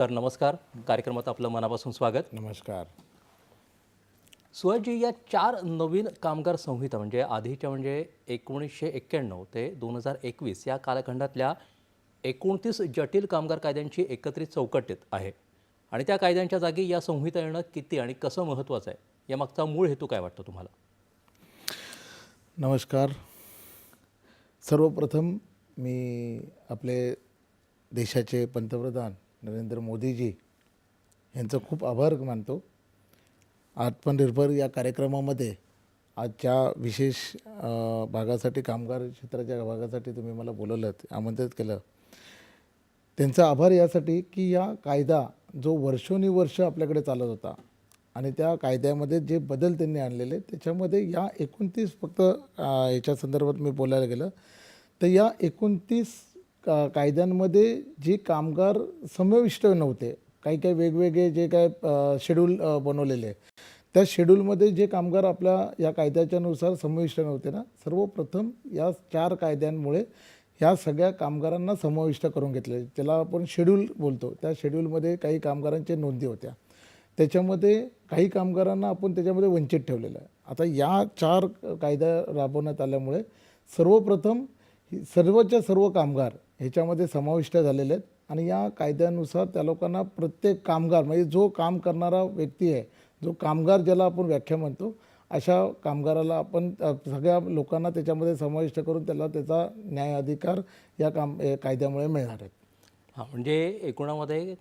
तर नमस्कार, कार्यक्रमात आपलं मनापासून स्वागत. नमस्कार. सुहासजी, या 4 नवीन कामगार संहिता म्हणजे आधीच्या म्हणजे 1991 ते 2021 या कालखंडातल्या 29 जटिल कामगार कायद्यांची एकत्रित चौकट आहे आणि त्या कायद्यांच्या जागी या संहिता येणं किती आणि कसं महत्त्वाचं आहे, यामागचा मूळ हेतू काय वाटतो तुम्हाला? नमस्कार. सर्वप्रथम मी आपले देशाचे पंतप्रधान नरेंद्र मोदीजी यांचं खूप आभार मानतो. आत्मनिर्भर या कार्यक्रमामध्ये आजच्या विशेष भागासाठी, कामगार क्षेत्राच्या भागासाठी तुम्ही मला बोलवलं, आमंत्रित केलं. त्यांचा आभार यासाठी की या कायदा जो वर्षोनिवर्ष आपल्याकडे चालत होता आणि त्या कायद्यामध्ये जे बदल त्यांनी आणलेले, त्याच्यामध्ये या 29 फक्त याच्या संदर्भात मी बोलायला गेलं तर या 29 कायद्यांमध्ये जे कामगार समाविष्ट नव्हते, काही काही वेगवेगळे जे काय शेड्यूल बनवलेले, त्या शेड्यूलमध्ये जे कामगार आपल्या या कायद्याच्यानुसार समाविष्ट नव्हते ना, सर्वप्रथम या 4 कायद्यांमुळे ह्या सगळ्या कामगारांना समाविष्ट करून घेतले. त्याला आपण शेड्यूल बोलतो. त्या शेड्यूलमध्ये काही कामगारांच्या नोंदी होत्या, त्याच्यामध्ये काही कामगारांना आपण त्याच्यामध्ये वंचित ठेवलेलं आहे. आता या 4 कायदा राबवण्यात आल्यामुळे सर्वप्रथम सर्वच्या सर्व कामगार ह्याच्यामध्ये समाविष्ट झालेले आहेत आणि या कायद्यानुसार त्या लोकांना प्रत्येक कामगार म्हणजे जो काम करणारा व्यक्ती आहे, जो कामगार ज्याला आपण व्याख्या म्हणतो, अशा कामगाराला आपण सगळ्या लोकांना त्याच्यामध्ये समाविष्ट करून त्याला त्याचा न्याय अधिकार या कायद्यामुळे मिळणार आहेत. हां, म्हणजे एकूणामध्ये